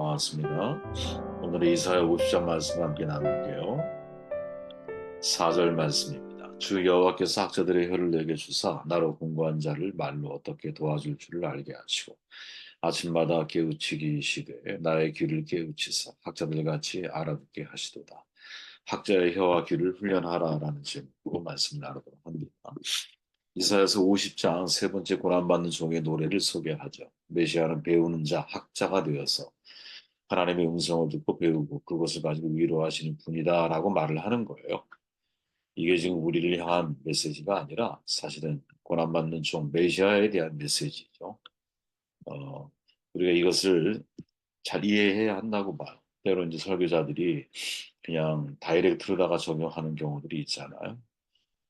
반갑습니다. 오늘은 이사야 50장 말씀 함께 나눌게요. 4절 말씀입니다. 주 여호와께서 학자들의 혀를 내게 주사 나로 공고한 자를 말로 어떻게 도와줄 줄을 알게 하시고 아침마다 깨우치기 시되 나의 귀를 깨우치사 학자들 같이 알아듣게 하시도다. 학자의 혀와 귀를 훈련하라라는 제목으로 말씀을 나누도록 합니다. 이사야서 50장 세 번째 고난받는 종의 노래를 소개하죠. 메시아는 배우는 자, 학자가 되어서 하나님의 음성을 듣고 배우고 그것을 가지고 위로하시는 분이다라고 말을 하는 거예요. 이게 지금 우리를 향한 메시지가 아니라 사실은 고난받는 종 메시아에 대한 메시지죠. 어, 우리가 이것을 잘 이해해야 한다고 봐요. 때로 이제 설교자들이 그냥 다이렉트로다가 적용하는 경우들이 있잖아요.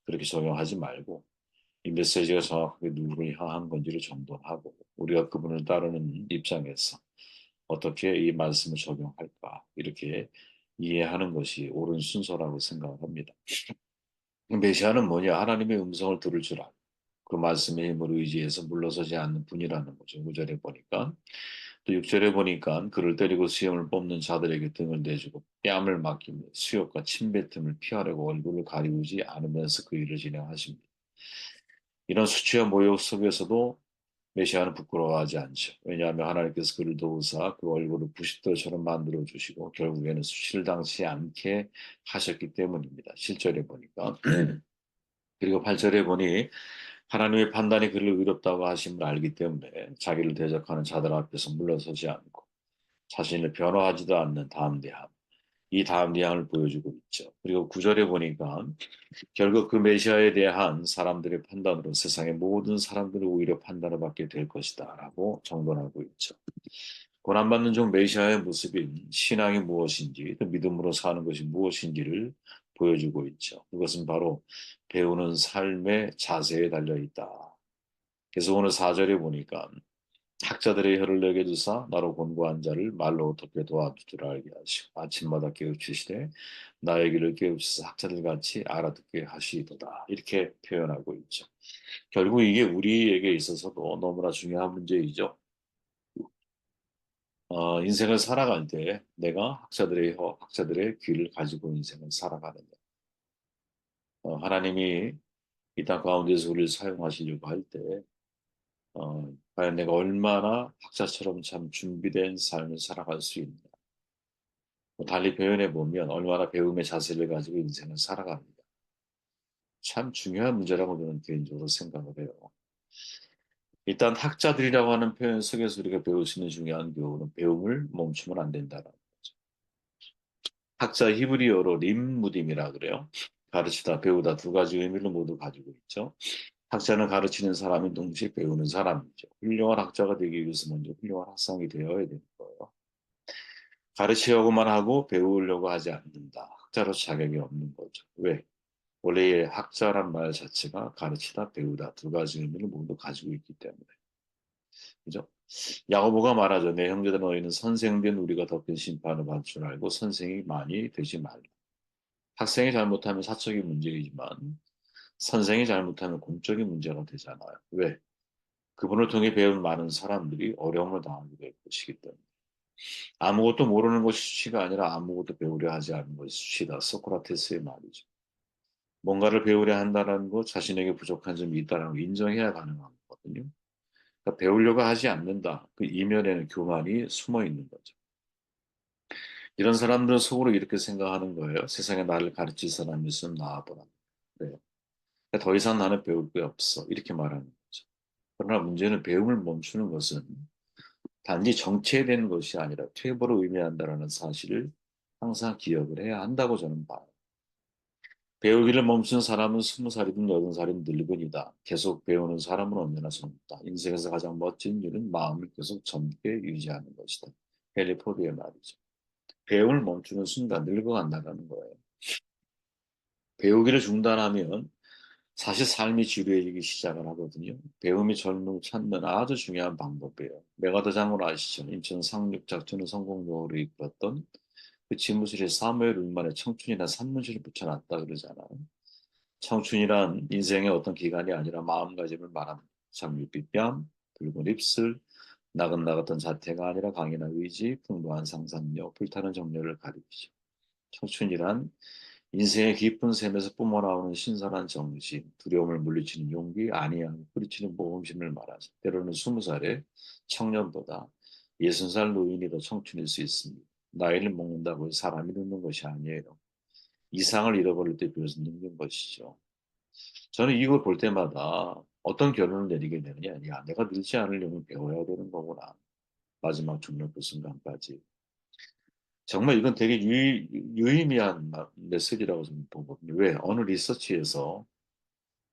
그렇게 적용하지 말고 이 메시지가 정확하게 누구를 향한 건지를 정돈하고 우리가 그분을 따르는 입장에서 어떻게 이 말씀을 적용할까 이렇게 이해하는 것이 옳은 순서라고 생각을 합니다. 메시아는 뭐냐? 하나님의 음성을 들을 줄 알고 그 말씀의 힘을 의지해서 물러서지 않는 분이라는 거죠. 5절에 보니까 또 6절에 보니까 그를 때리고 수염을 뽑는 자들에게 등을 대주고 뺨을 맡기며 수욕과 침뱉음을 피하려고 얼굴을 가리우지 않으면서 그 일을 진행하십니다. 이런 수치와 모욕 속에서도 메시아는 부끄러워하지 않죠. 왜냐하면 하나님께서 그를 도우사 그 얼굴을 부싯돌처럼 만들어 주시고 결국에는 수치를 당치 않게 하셨기 때문입니다. 7절에 보니까 그리고 8절에 보니 하나님의 판단이 그를 의롭다고 하심을 알기 때문에 자기를 대적하는 자들 앞에서 물러서지 않고 자신을 변호하지도 않는 담대함. 이 담대함을 보여주고 있죠. 그리고 9절에 보니까 결국 그 메시아에 대한 사람들의 판단으로 세상의 모든 사람들을 오히려 판단을 받게 될 것이다라고 정론하고 있죠. 고난받는 종 메시아의 모습인 신앙이 무엇인지, 또 믿음으로 사는 것이 무엇인지를 보여주고 있죠. 그것은 바로 배우는 삶의 자세에 달려 있다. 그래서 오늘 4절에 보니까 학자들의 혀를 내게 주사 나로 권고한 자를 말로 어떻게 도와주줄 알게 하시고 아침마다 깨우치시되 나의 귀를 깨우치사 학자들 같이 알아듣게 하시도다 이렇게 표현하고 있죠. 결국 이게 우리에게 있어서도 너무나 중요한 문제이죠. 인생을 살아갈 때 내가 학자들의 혀, 학자들의 귀를 가지고 인생을 살아가느냐. 하나님이 이 땅 가운데서 우리를 사용하시려고 할 때, 과연 내가 얼마나 학자처럼 참 준비된 삶을 살아갈 수 있느냐. 달리 표현해 보면 얼마나 배움의 자세를 가지고 인생을 살아갑니다. 참 중요한 문제라고 저는 개인적으로 생각을 해요. 일단 학자들이라고 하는 표현 속에서 우리가 배울 수 있는 중요한 교훈은 배움을 멈추면 안 된다는 거죠. 학자 히브리어로 림무딤이라 그래요. 가르치다, 배우다 두 가지 의미를 모두 가지고 있죠. 학자는 가르치는 사람이 동시에 배우는 사람이죠. 훌륭한 학자가 되기 위해서 먼저 훌륭한 학생이 되어야 되는 거예요. 가르치려고만 하고 배우려고 하지 않는다. 학자로 자격이 없는 거죠. 왜? 원래 학자란 말 자체가 가르치다, 배우다 두 가지 의미를 모두 가지고 있기 때문에. 그죠? 야고보가 말하죠. 내 형제들 너희는 선생된 우리가 더 큰 심판을 받을 줄 알고 선생이 많이 되지 말라. 학생이 잘못하면 사적인 문제이지만 선생이 잘못하면 공적인 문제가 되잖아요. 왜? 그분을 통해 배운 많은 사람들이 어려움을 당하게 될 것이기 때문에. 아무것도 모르는 것이 수치가 아니라 아무것도 배우려 하지 않는 것이 수치다. 소크라테스의 말이죠. 뭔가를 배우려 한다는 것, 자신에게 부족한 점이 있다는 걸 인정해야 가능한 거거든요. 그러니까 배우려고 하지 않는다. 그 이면에는 교만이 숨어 있는 거죠. 이런 사람들은 속으로 이렇게 생각하는 거예요. 세상에 나를 가르칠 사람이 있으면 나와보라. 그래요. 그러니까 더 이상 나는 배울 게 없어. 이렇게 말하는 거죠. 그러나 문제는 배움을 멈추는 것은 단지 정체된 것이 아니라 퇴보를 의미한다는 사실을 항상 기억을 해야 한다고 저는 봐요. 배우기를 멈춘 사람은 20살이든 80살이든 늙은이다. 계속 배우는 사람은 언제나 젊다. 인생에서 가장 멋진 일은 마음을 계속 젊게 유지하는 것이다. 헨리 포드의 말이죠. 배움을 멈추는 순간 늙어간다는 거예요. 배우기를 중단하면 사실 삶이 지루해지기 시작을 하거든요. 배움이 젊음을 찾는 아주 중요한 방법이에요. 메가더 장군 아시죠? 인천 상륙작전을 성공적으로 이끌었던 그 지무실에 사무엘 울만의 청춘이라는 산문시를 붙여놨다 그러잖아요. 청춘이란 인생의 어떤 기간이 아니라 마음가짐을 말합니다. 장밋빛 뺨, 붉은 입술, 나긋나긋한 자태가 아니라 강인한 의지, 풍부한 상상력, 불타는 정열을 가리키죠. 청춘이란 인생의 깊은 샘에서 뿜어나오는 신선한 정신, 두려움을 물리치는 용기, 안이함, 뿌리치는 모험심을 말하죠. 때로는 20살의 청년보다 60살 노인이 더 청춘일 수 있습니다. 나이를 먹는다고 해서 사람이 늙는 것이 아니에요. 이상을 잃어버릴 때 비로소 늙는 것이죠. 저는 이걸 볼 때마다 어떤 결론을 내리게 되느냐. 야, 내가 늙지 않으려면 배워야 되는 거구나. 마지막 중년 그 순간까지. 정말 이건 되게 유의미한 메시지라고 저는 보거든요. 왜? 어느 리서치에서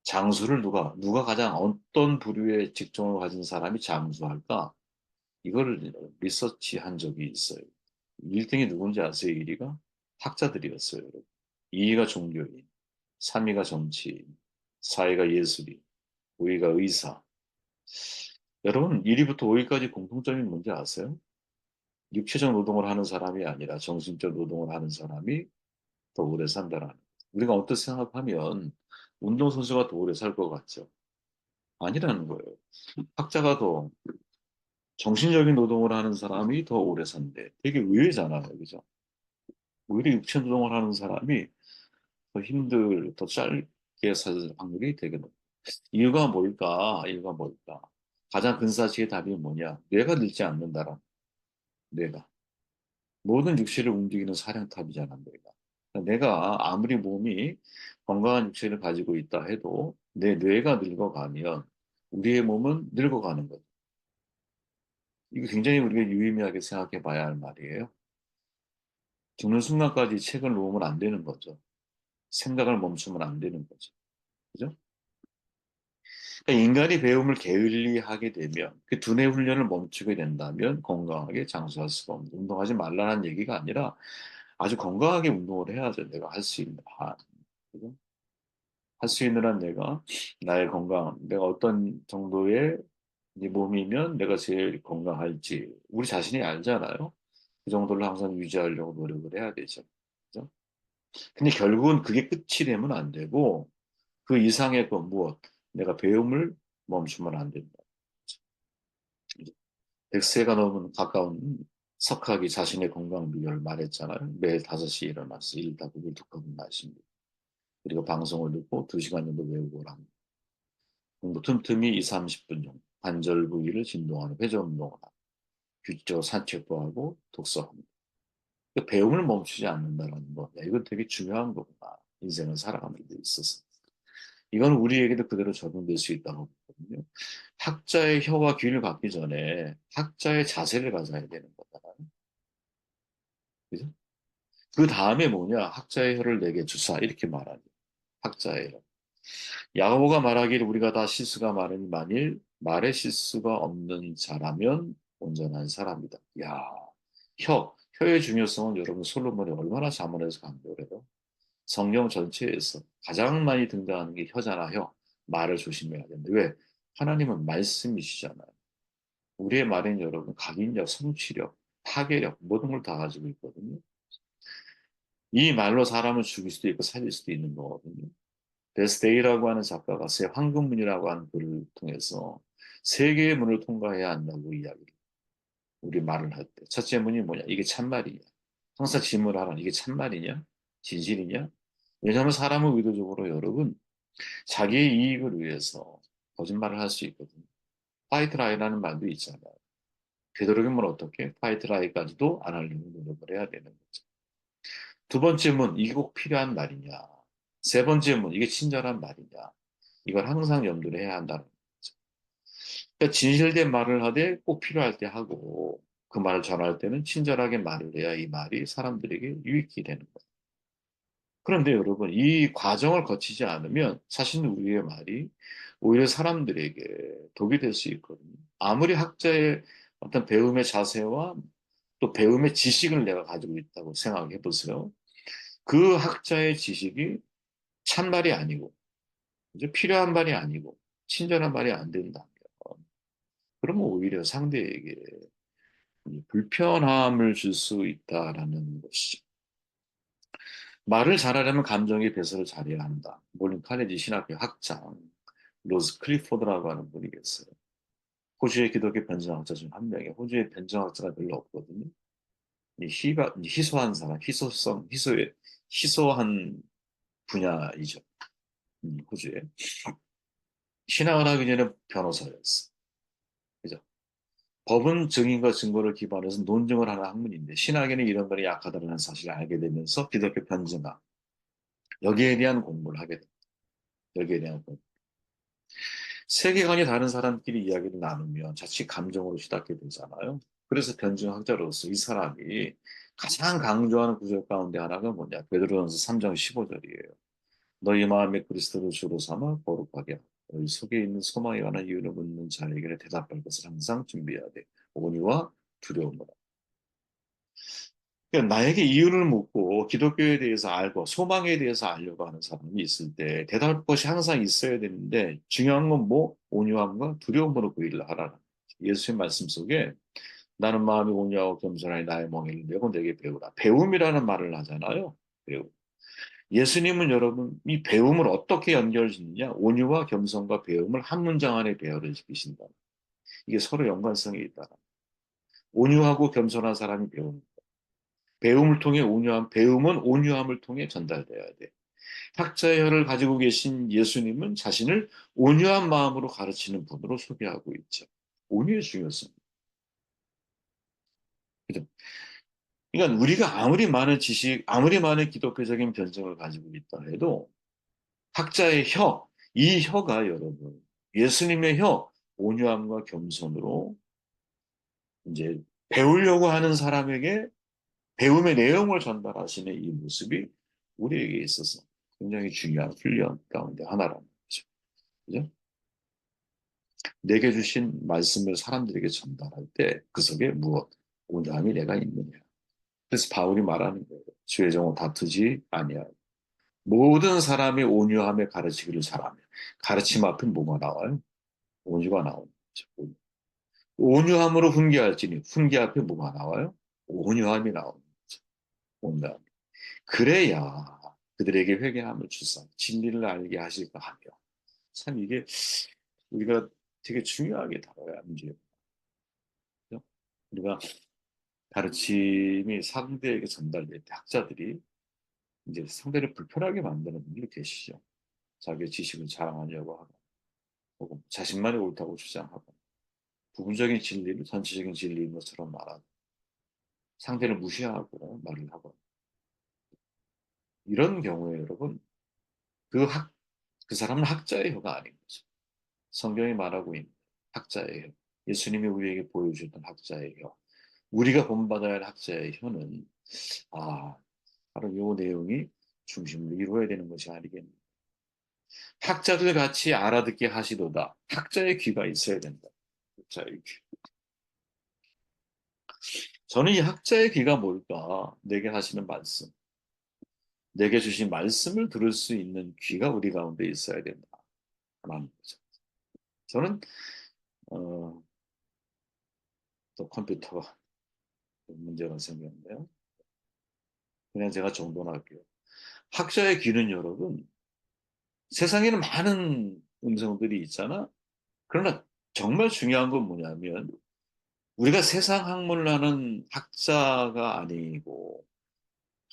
장수를 누가 가장 어떤 부류의 직종을 가진 사람이 장수할까? 이걸 리서치 한 적이 있어요. 1등이 누군지 아세요? 1위가? 학자들이었어요, 여러분. 2위가 종교인, 3위가 정치인, 4위가 예술인, 5위가 의사. 여러분, 1위부터 5위까지 공통점이 뭔지 아세요? 육체적 노동을 하는 사람이 아니라 정신적 노동을 하는 사람이 더 오래 산다라는 거죠. 우리가 어떻게 생각하면 운동선수가 더 오래 살 것 같죠? 아니라는 거예요. 학자가 더 정신적인 노동을 하는 사람이 더 오래 산대. 되게 의외잖아요. 그죠? 오히려 육체 노동을 하는 사람이 더 짧게 살 확률이 되게 높아요. 이유가 뭘까? 이유가 뭘까? 가장 근사치의 답이 뭐냐? 뇌가 늙지 않는다라. 뇌가. 모든 육체를 움직이는 사령탑이잖아, 뇌가. 그러니까 내가 아무리 몸이 건강한 육체를 가지고 있다 해도 내 뇌가 늙어가면 우리의 몸은 늙어가는 거죠. 이거 굉장히 우리가 유의미하게 생각해 봐야 할 말이에요. 죽는 순간까지 책을 놓으면 안 되는 거죠. 생각을 멈추면 안 되는 거죠. 그죠? 그러니까 인간이 배움을 게을리하게 되면 그 두뇌 훈련을 멈추게 된다면 건강하게 장수할 수가 없는 운동하지 말라는 얘기가 아니라 아주 건강하게 운동을 해야죠. 내가 할 수 있는 한. 그죠? 할 수 있는 한 내가 나의 건강, 내가 어떤 정도의 이제 몸이면 내가 제일 건강할지 우리 자신이 알잖아요. 그 정도를 항상 유지하려고 노력을 해야 되죠. 그죠? 근데 결국은 그게 끝이 되면 안 되고 그 이상의 그 무엇, 내가 배움을 멈추면 안 된다. 100세가 넘은 가까운 석학이 자신의 건강 비결을 말했잖아요. 매일 5시에 일어나서 일다국을 독하고 마십니다. 그리고 방송을 듣고 2시간 정도 외우고 합니다. 공부 틈틈이 2, 30분 정도 관절 부위를 진동하는 회전 운동을 하고 규칙적으로 산책도 하고 독서합니다. 그 배움을 멈추지 않는다는 거. 야, 이건 되게 중요한 거구나. 인생을 살아가는 데 있어서. 이건 우리에게도 그대로 적용될 수 있다고 보거든요. 학자의 혀와 귀를 갖기 전에 학자의 자세를 가져야 되는 거다. 그죠? 그 다음에 뭐냐? 학자의 혀를 내게 주사. 이렇게 말하죠. 학자의 혀. 야고보가 말하기를 우리가 다 실수가 많으니 만일 말에 실수가 없는 자라면 온전한 사람이다. 야, 혀의 중요성은 여러분 솔로몬이 얼마나 자문해서 강조를 해요. 성경 전체에서 가장 많이 등장하는 게 혀잖아, 혀. 말을 조심해야 된다. 왜? 하나님은 말씀이시잖아요. 우리의 말은 여러분 각인력, 성취력, 파괴력 모든 걸 다 가지고 있거든요. 이 말로 사람을 죽일 수도 있고 살릴 수도 있는 거거든요. 데스데이라고 하는 작가가 새 황금문이라고 하는 글을 통해서 세 개의 문을 통과해야 한다고 이야기를 우리 말을 할 때. 첫째 문이 뭐냐? 이게 참말이냐? 항상 질문을 하라. 이게 참말이냐? 진실이냐? 왜냐하면 사람은 의도적으로 여러분 자기의 이익을 위해서 거짓말을 할 수 있거든요. 화이트 라이라는 말도 있잖아요. 되도록이면 어떻게 화이트 라이까지도 안 하려고 노력을 해야 되는 거죠. 두 번째 문, 이게 꼭 필요한 말이냐. 세 번째 문, 이게 친절한 말이냐. 이걸 항상 염두를 해야 한다는 거죠. 그러니까 진실된 말을 하되 꼭 필요할 때 하고 그 말을 전할 때는 친절하게 말을 해야 이 말이 사람들에게 유익이 되는 거예요. 그런데 여러분, 이 과정을 거치지 않으면 사실 우리의 말이 오히려 사람들에게 독이 될 수 있거든요. 아무리 학자의 어떤 배움의 자세와 또 배움의 지식을 내가 가지고 있다고 생각해 보세요. 그 학자의 지식이 참말이 아니고, 이제 필요한 말이 아니고, 친절한 말이 안 된다면, 그러면 오히려 상대에게 불편함을 줄 수 있다라는 것이죠. 말을 잘하려면 감정의 배설을 잘해야 한다. 몰린 카네지 신학교 학장, 로즈 클리포드라고 하는 분이 계어요. 호주의 기독교 변증학자 중 한 명이에요. 호주의 변증학자가 별로 없거든요. 이 희소한 사람, 희소한 분야이죠. 호주에. 신학을 하기 전에 변호사였어. 그죠? 법은 증인과 증거를 기반해서 논증을 하는 학문인데 신학에는 이런 것이 약하다는 사실을 알게 되면서 기독교 변증학 여기에 대한 공부를 하게 됩니다. 여기에 대한 공부. 세계관이 다른 사람끼리 이야기를 나누면 자칫 감정으로 시달게 되잖아요. 그래서 변증학자로서 이 사람이 가장 강조하는 구절 가운데 하나가 뭐냐? 베드로전서 3장 15절이에요. 너희 마음에 그리스도를 주로 삼아 거룩하게 하고 너희 속에 있는 소망에 관한 이유를 묻는 자에게 대답할 것을 항상 준비해야 돼. 온유와 두려움으로. 그러니까 나에게 이유를 묻고 기독교에 대해서 알고 소망에 대해서 알려고 하는 사람이 있을 때 대답할 것이 항상 있어야 되는데 중요한 건 뭐? 온유함과 두려움으로 그 일을 하라는 거죠. 예수의 말씀 속에 나는 마음이 온유하고 겸손하니 나의 멍에를 메고 내게 배우라. 배움이라는 말을 하잖아요. 배움. 예수님은 여러분 이 배움을 어떻게 연결짓느냐? 온유와 겸손과 배움을 한 문장 안에 배열을 시키신다. 이게 서로 연관성이 있다. 온유하고 겸손한 사람이 배우는 배움을 통해 배움은 온유함을 통해 전달돼야 돼. 학자의 혀를 가지고 계신 예수님은 자신을 온유한 마음으로 가르치는 분으로 소개하고 있죠. 온유의 중요성. 그죠? 그러니까 우리가 아무리 많은 지식, 아무리 많은 기독교적인 변증을 가지고 있다 해도 학자의 혀, 이 혀가 여러분, 예수님의 혀, 온유함과 겸손으로 이제 배우려고 하는 사람에게 배움의 내용을 전달하시는 이 모습이 우리에게 있어서 굉장히 중요한 훈련 가운데 하나라는 거죠. 그죠? 내게 주신 말씀을 사람들에게 전달할 때 그 속에 무엇, 온유함이 내가 있느냐. 그래서 바울이 말하는 거예요. 주의 종은 다투지 아니하고 모든 사람이 온유함에 가르치기를 잘하며 가르침 앞에 뭐가 나와요? 온유가 나오는 거죠. 온유함으로 훈계할지니 훈계 앞에 뭐가 나와요? 온유함이 나오는 거죠. 온유함. 그래야 그들에게 회개함을 주사 진리를 알게 하실까 하며 참 이게 우리가 되게 중요하게 다뤄야 하는 문제예요. 우리가 가르침이 상대에게 전달될 때 학자들이 이제 상대를 불편하게 만드는 분들이 계시죠. 자기의 지식을 자랑하려고 하고 혹은 자신만이 옳다고 주장하고 부분적인 진리를 전체적인 진리인 것처럼 말하고 상대를 무시하고 말을 하고 이런 경우에 여러분 그 그 사람은 학자의 혀가 아닌 거죠. 성경이 말하고 있는 학자의 혀. 예수님이 우리에게 보여주던 학자의 혀. 우리가 본받아야 할 학자의 혀는 아, 바로 이 내용이 중심을 이루어야 되는 것이 아니겠는가. 학자들 같이 알아듣게 하시도다. 학자의 귀가 있어야 된다. 학자의 귀. 저는 이 학자의 귀가 뭘까? 내게 하시는 말씀. 내게 주신 말씀을 들을 수 있는 귀가 우리 가운데 있어야 된다. 라는 거죠. 저는 어, 또 컴퓨터가 문제가 생겼는데요. 그냥 제가 정돈할게요. 학자의 귀는 여러분 세상에는 많은 음성들이 있잖아. 그러나 정말 중요한 건 뭐냐면 우리가 세상 학문을 하는 학자가 아니고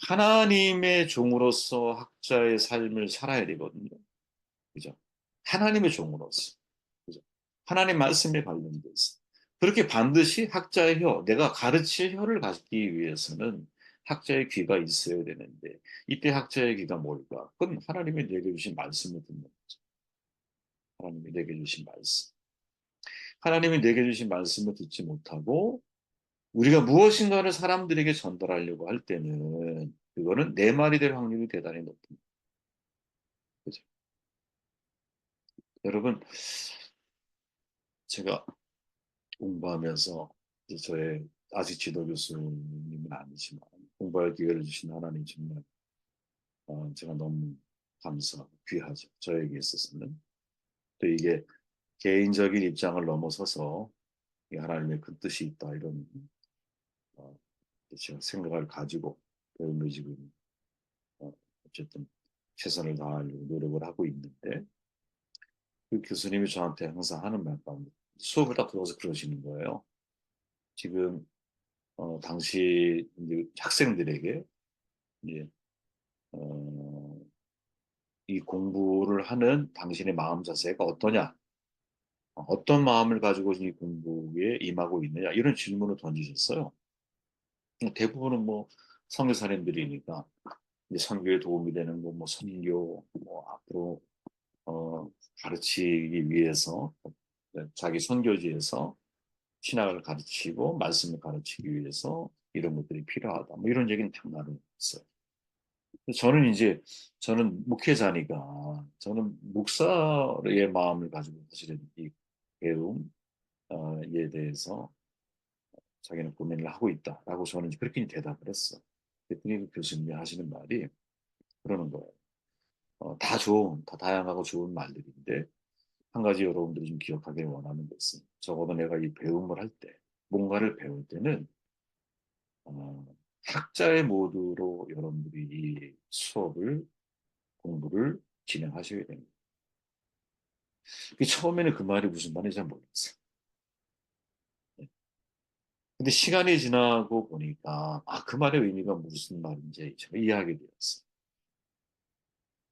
하나님의 종으로서 학자의 삶을 살아야 되거든요. 그죠? 하나님의 종으로서. 그죠? 하나님 말씀에 관련돼서. 그렇게 반드시 학자의 혀, 내가 가르칠 혀를 갖기 위해서는 학자의 귀가 있어야 되는데, 이때 학자의 귀가 뭘까? 그건 하나님이 내게 주신 말씀을 듣는 거죠. 하나님이 내게 주신 말씀. 하나님이 내게 주신 말씀을 듣지 못하고, 우리가 무엇인가를 사람들에게 전달하려고 할 때는, 그거는 내 말이 될 확률이 대단히 높습니다. 그죠? 여러분, 제가 공부하면서 이제 저의 아직 지도 교수님은 아니지만 공부할 기회를 주신 하나님 정말 제가 너무 감사하고 귀하죠. 저에게 있어서는. 또 이게 개인적인 입장을 넘어서서 이 하나님의 그 뜻이 있다 이런 어, 제가 생각을 가지고 배움을 지금 어쨌든 최선을 다하려고 노력을 하고 있는데 그 교수님이 저한테 항상 하는 말 가운데 수업을 딱 들어서 그러시는 거예요. 지금 당시 이제 학생들에게 이제 어, 이 공부를 하는 당신의 마음 자세가 어떠냐? 어떤 마음을 가지고 이 공부에 임하고 있느냐? 이런 질문을 던지셨어요. 대부분은 뭐 선교사님들이니까 이제 선교에 도움이 되는 뭐 선교, 뭐 앞으로 어, 가르치기 위해서 자기 선교지에서 신학을 가르치고 말씀을 가르치기 위해서 이런 것들이 필요하다. 뭐 이런 얘기는 다 나눴어요. 저는 이제 저는 목회자니까 저는 목사의 마음을 가지고 사실은 이 배움에 대해서 자기는 고민을 하고 있다라고 저는 이제 그렇게 대답을 했어. 그랬더니 그 교수님이 하시는 말이 그러는 거예요. 다 좋은, 다 다양하고 좋은 말들인데 한 가지 여러분들이 좀 기억하길 원하는 것은 적어도 내가 이 배움을 할 때, 뭔가를 배울 때는 어, 학자의 모드로 여러분들이 이 수업을 공부를 진행하셔야 됩니다. 처음에는 그 말이 무슨 말인지 잘 몰랐어요. 근데 시간이 지나고 보니까 그 말의 의미가 무슨 말인지 제가 이해하게 되었어요.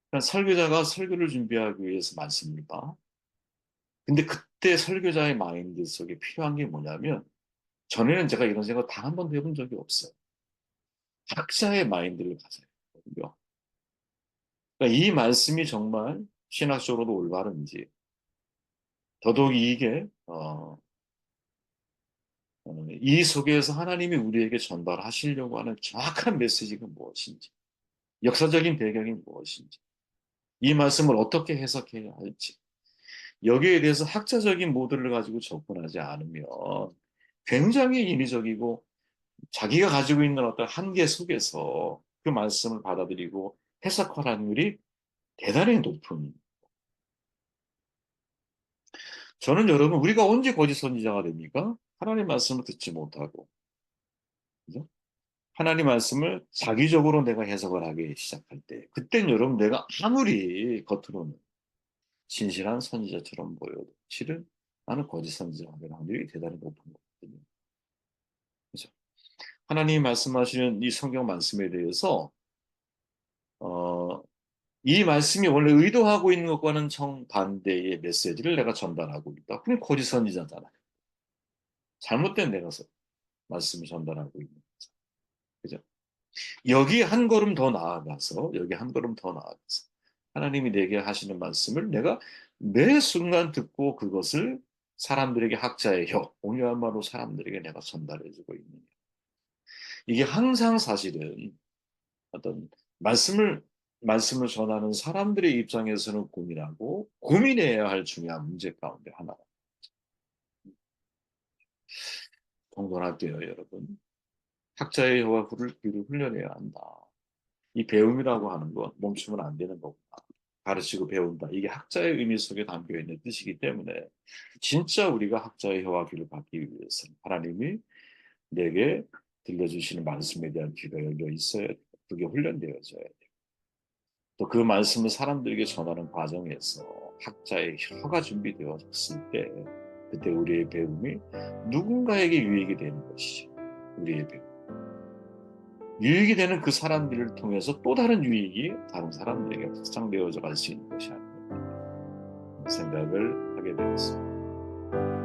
그러니까 설교자가 설교를 준비하기 위해서 말씀을 봐. 근데 그때 설교자의 마인드 속에 필요한 게 뭐냐면 전에는 제가 이런 생각 단 한 번도 해본 적이 없어요. 학자의 마인드를 가져야 되거든요. 그러니까 이 말씀이 정말 신학적으로도 올바른지 더더욱이 이게 이 속에서 하나님이 우리에게 전달하시려고 하는 정확한 메시지가 무엇인지 역사적인 배경이 무엇인지 이 말씀을 어떻게 해석해야 할지 여기에 대해서 학자적인 모델을 가지고 접근하지 않으면 굉장히 인위적이고 자기가 가지고 있는 어떤 한계 속에서 그 말씀을 받아들이고 해석할 확률이 대단히 높은. 저는 여러분 우리가 언제 거짓 선지자가 됩니까? 하나님 말씀을 듣지 못하고 그죠? 하나님 말씀을 자기적으로 내가 해석을 하기 시작할 때 그땐 여러분 내가 아무리 겉으로는 진실한 선지자처럼 보여도 실은 나는 거짓 선지자가 될 확률이 대단히 높은 거거든요. 그죠? 하나님이 말씀하시는 이 성경 말씀에 대해서 어, 이 말씀이 원래 의도하고 있는 것과는 정반대의 메시지를 내가 전달하고 있다. 그럼 거짓 선지자잖아요. 잘못된 내가 말씀을 전달하고 있는 거죠. 그죠? 여기 한 걸음 더 나아가서, 여기 한 걸음 더 나아가서, 하나님이 내게 하시는 말씀을 내가 매 순간 듣고 그것을 사람들에게 학자의 혀, 오냐마로 사람들에게 내가 전달해주고 있는. 이게 항상 사실은 어떤 말씀을 말씀을 전하는 사람들의 입장에서는 고민하고 고민해야 할 중요한 문제 가운데 하나가 공존할게요, 여러분. 학자의 혀와 귀를 훈련해야 한다. 이 배움이라고 하는 건 멈추면 안 되는 거구나. 가르치고 배운다. 이게 학자의 의미 속에 담겨 있는 뜻이기 때문에 진짜 우리가 학자의 혀와 귀를 받기 위해서는 하나님이 내게 들려주시는 말씀에 대한 귀가 열려 있어야 돼. 그게 훈련되어져야 돼. 또 그 말씀을 사람들에게 전하는 과정에서 학자의 혀가 준비되어졌을 때 그때 우리의 배움이 누군가에게 유익이 되는 것이죠. 우리의 배움. 유익이 되는 그 사람들을 통해서 또 다른 유익이 다른 사람들에게 확장되어져 갈 수 있는 것이 아닌가 생각을 하게 되었습니다.